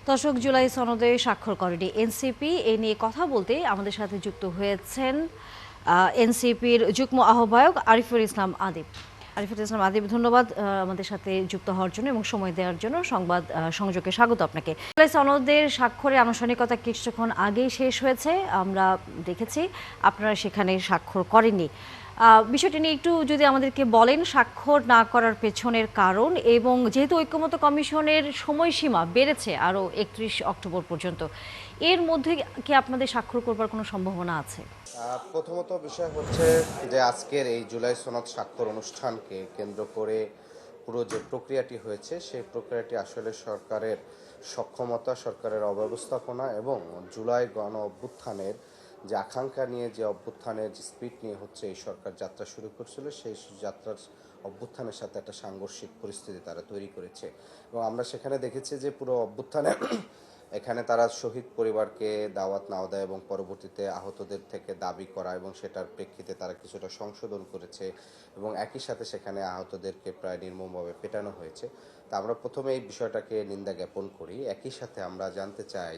দশক জুলাই সনদে স্বাক্ষর করেনি এনসিপি। এ নিয়ে কথা বলতে আমাদের সাথে যুক্ত হয়েছেন এনসিপির যুগ্ম আহ্বায়ক আরিফুল ইসলাম আদিব। আরিফুল ইসলাম আদিব, ধন্যবাদ আমাদের সাথে যুক্ত হওয়ার জন্য এবং সময় দেওয়ার জন্য। সংবাদ সংযোগে স্বাগত আপনাকে। জুলাই সনদের স্বাক্ষরের আনুষ্ঠানিকতা কিছুক্ষণ আগেই শেষ হয়েছে, আমরা দেখেছি। আপনারা সেখানে স্বাক্ষর করেননি। বিষয়টি নিয়ে একটু যদি আমাদেরকে বলেন, স্বাক্ষর না করার পেছনের কারণ, এবং যেহেতু ঐক্যমত্য কমিশনের সময়সীমা বেড়েছে আরও 31 অক্টোবর পর্যন্ত, এর মধ্যে কি আপনাদের স্বাক্ষর করবার কোনো সম্ভাবনা আছে? প্রথমত বিষয় হচ্ছে যে আজকের এই জুলাই সনদ স্বাক্ষর অনুষ্ঠানকে কেন্দ্র করে পুরো যে প্রক্রিয়াটি হয়েছে সেই প্রক্রিয়াটি আসলে সরকারের সক্ষমতা, সরকারের অব্যবস্থাপনা এবং জুলাই গণ অভ্যুত্থানের যে আকাঙ্ক্ষা নিয়ে, যে অভ্যুত্থানের যে স্পিড নিয়ে হচ্ছে এই সরকার যাত্রা শুরু করছিল, সেই যাত্রার অভ্যুত্থানের সাথে একটা সাংঘর্ষিক পরিস্থিতি তারা তৈরি করেছে। এবং আমরা সেখানে দেখেছি যে পুরো অভ্যুত্থানে এখানে তারা শহীদ পরিবারকে দাওয়াত নাও দেয় এবং পরবর্তীতে আহতদের থেকে দাবি করা এবং সেটার প্রেক্ষিতে তারা কিছুটা সংশোধন করেছে এবং একই সাথে সেখানে আহতদেরকে প্রায় নির্মমভাবে পেটানো হয়েছে। তা আমরা প্রথমে এই বিষয়টাকে নিন্দা জ্ঞাপন করি। একই সাথে আমরা জানতে চাই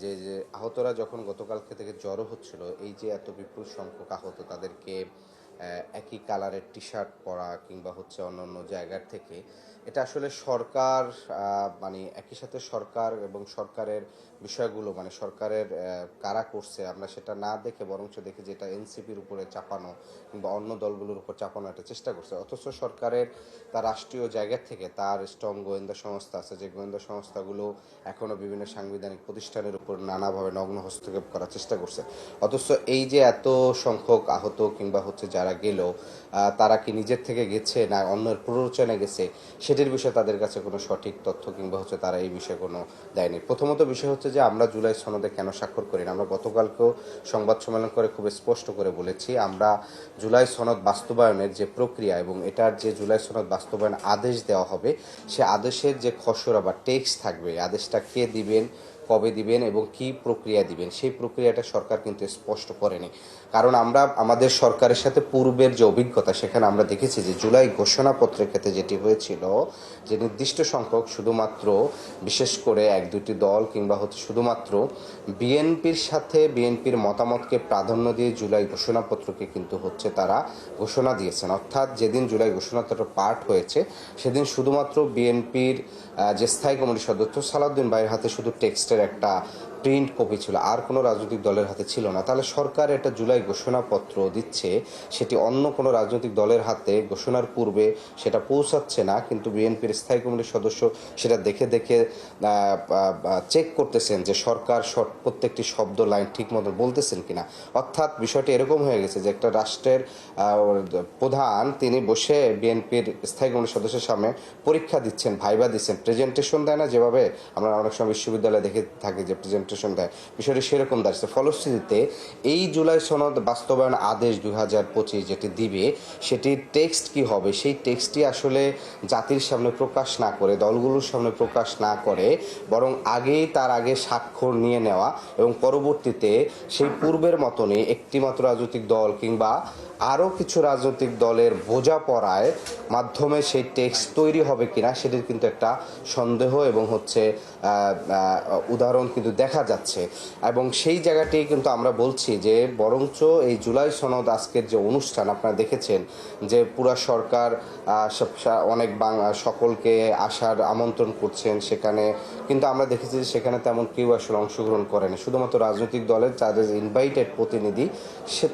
যে আহতরা যখন গতকালকে থেকে জড়ো হচ্ছিল, এই যে এত বিপুল সংখ্যক আহত, তাদেরকে একই কালারের টি শার্ট পরা কিংবা হচ্ছে অন্যান্য জায়গার থেকে, এটা আসলে সরকার মানে একই সাথে সরকার এবং সরকারের বিষয়গুলো, মানে সরকারের কারা করছে আমরা সেটা না দেখে বরঞ্চ দেখি যে এটা এনসিপির উপরে চাপানো কিংবা অন্য দলগুলোর উপর চাপানো একটা চেষ্টা করছে। অথচ সরকারের তার রাষ্ট্রীয় জায়গা থেকে তার স্ট্রং গোয়েন্দা সংস্থা আছে, যে গোয়েন্দা সংস্থাগুলো এখনও বিভিন্ন সাংবিধানিক প্রতিষ্ঠানের উপর নানাভাবে নগ্ন হস্তক্ষেপ করার চেষ্টা করছে। অথচ এই যে এত সংখ্যক আহত কিংবা হচ্ছে যারা গেল, তারা কি নিজের থেকে গেছে না অন্যের প্ররোচনা গেছে, সেটির বিষয়ে তাদের কাছে কোনো সঠিক তথ্য কিংবা হচ্ছে তারা এই বিষয়ে কোনো দেয়নি। প্রথমত বিষয় হচ্ছে যে আমরা জুলাই সনদে কেন স্বাক্ষর করি না। আমরা গতকালকেও সংবাদ সম্মেলন করে খুব স্পষ্ট করে বলেছি, আমরা জুলাই সনদ বাস্তবায়নের যে প্রক্রিয়া এবং এটার যে জুলাই সনদ বাস্তবায়ন আদেশ দেওয়া হবে, সে আদেশের যে খসড়া বা টেক্সট থাকবে, আদেশটা কে দিবেন, কবে দিবেন এবং কি প্রক্রিয়া দিবেন, সেই প্রক্রিয়াটা সরকার কিন্তু স্পষ্ট করেনি। কারণ আমরা আমাদের সরকারের সাথে পূর্বের যে অভিজ্ঞতা, সেখানে আমরা দেখেছি যে জুলাই ঘোষণাপত্রের ক্ষেত্রে যেটি হয়েছিল, যে নির্দিষ্ট সংখ্যক শুধুমাত্র বিশেষ করে এক দুটি দল কিংবা হচ্ছে শুধুমাত্র বিএনপির সাথে বিএনপির মতামতকে প্রাধান্য দিয়ে জুলাই ঘোষণাপত্রকে কিন্তু হচ্ছে তারা ঘোষণা দিয়েছেন। অর্থাৎ যেদিন জুলাই ঘোষণাপত্র পাঠ হয়েছে সেদিন শুধুমাত্র বিএনপির যে স্থায়ী কমিটির সদস্য সালাউদ্দিন ভাইয়ের হাতে শুধু টেক্সটের একটা প্রিন্ট কপি ছিল, আর কোনো রাজনৈতিক দলের হাতে ছিল না। তাহলে সরকার একটা জুলাই ঘোষণাপত্র দিচ্ছে, সেটি অন্য কোনো রাজনৈতিক দলের হাতে ঘোষণার পূর্বে সেটা পৌঁছাচ্ছে না, কিন্তু বিএনপির স্থায়ী কমিটির সদস্য সেটা দেখে দেখে চেক করতেছেন যে সরকার প্রত্যেকটি শব্দ লাইন ঠিক মতো বলতেছেন কিনা। অর্থাৎ বিষয়টি এরকম হয়ে গেছে যে একটা রাষ্ট্রের প্রধান তিনি বসে বিএনপির স্থায়ী কমিটির সদস্যের সামনে পরীক্ষা দিচ্ছেন, ভাইবা দিচ্ছেন, প্রেজেন্টেশন দেয় না, যেভাবে আমরা অনেক সময় বিশ্ববিদ্যালয়ে দেখে থাকি যে প্রেজেন্টেশন দেয়, বিষয়টি সেরকম দাঁড়িয়েছে। ফলশ্রুতিতে এই জুলাই সনদ বাস্তবায়ন আদেশ 2025 যেটি দিবে, সেটির টেক্সট কি হবে, সেই টেক্সটটি আসলে জাতির সামনে প্রকাশ না করে, দলগুলোর সামনে প্রকাশ না করে, বরং তার আগে স্বাক্ষর নিয়ে নেওয়া এবং পরবর্তীতে সেই পূর্বের মতনই একটিমাত্র রাজনৈতিক দল কিংবা আরও কিছু রাজনৈতিক দলের বোঝাপড়ায় মাধ্যমে সেই টেক্সট তৈরি হবে কিনা, সেটির কিন্তু একটা সন্দেহ এবং হচ্ছে উদাহরণ কিন্তু দেখা যাচ্ছে। এবং সেই জায়গাতেই কিন্তু আমরা বলছি যে বরঞ্চ এই জুলাই সনদ আজকের যে অনুষ্ঠান আপনারা দেখেছেন, যে পুরা সরকার অনেক সকলকে আসার আমন্ত্রণ করছেন সেখানে, কিন্তু আমরা দেখেছি যে সেখানে তেমন কেউ আসলে অংশগ্রহণ করেনি। শুধুমাত্র রাজনৈতিক দলের যাদের ইনভাইটেড প্রতিনিধি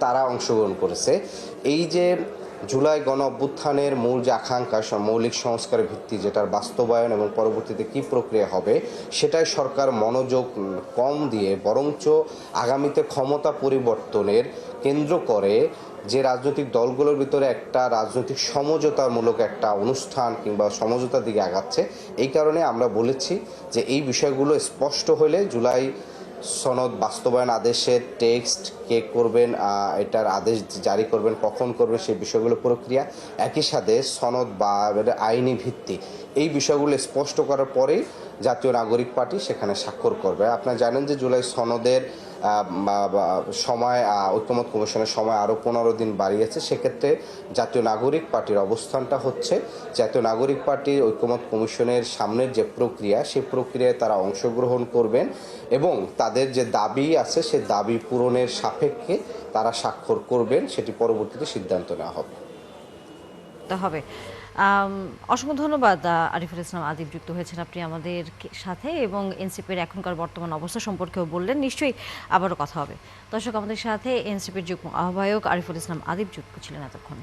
তারা অংশগ্রহণ করেছে। এই যে জুলাই গণ অভ্যুত্থানের মূল যে আকাঙ্ক্ষা, মৌলিক সংস্কারের ভিত্তি, যেটার বাস্তবায়ন এবং পরবর্তীতে কী প্রক্রিয়া হবে, সেটাই সরকার মনোযোগ কম দিয়ে বরঞ্চ আগামীতে ক্ষমতা পরিবর্তনের কেন্দ্র করে যে রাজনৈতিক দলগুলোর ভিতরে একটা রাজনৈতিক সমঝোতামূলক একটা অনুষ্ঠান কিংবা সমঝোতার দিকে আগাচ্ছে। এই কারণে আমরা বলেছি যে এই বিষয়গুলো স্পষ্ট হলে জুলাই সনদ বাস্তবায়ন আদেশের টেক্সট কে করবেন, এটার আদেশ জারি করবেন, কখন করবেন, সেই বিষয়গুলো প্রক্রিয়া, একই সাথে সনদ বা আইনি ভিত্তি, এই বিষয়গুলো স্পষ্ট করার পরেই জাতীয় নাগরিক পার্টি সেখানে স্বাক্ষর করবে। আপনারা জানেন যে জুলাই সনদের সময় ঐকমত্য কমিশনের সময় আরও 15 দিন বাড়িয়েছে। সেক্ষেত্রে জাতীয় নাগরিক পার্টির অবস্থানটা হচ্ছে জাতীয় নাগরিক পার্টির ঐকমত্য কমিশনের সামনের যে প্রক্রিয়া, সেই প্রক্রিয়ায় তারা অংশগ্রহণ করবেন এবং তাদের যে দাবি আছে সে দাবি পূরণের সাপেক্ষে তারা স্বাক্ষর করবেন, সেটি পরবর্তীতে সিদ্ধান্ত নেওয়া হবে। হবে। অসংখ্য ধন্যবাদ আরিফুল ইসলাম আদিব, যুক্ত হয়েছেন আপনি আমাদের সাথে এবং এনসিপির এখনকার বর্তমান অবস্থা সম্পর্কেও বললেন। নিশ্চয়ই আবারও কথা হবে। দর্শক, আমাদের সাথে এনসিপির যুগ্ম আহ্বায়ক আরিফুল ইসলাম আদিব যুক্ত ছিলেন এতক্ষণ।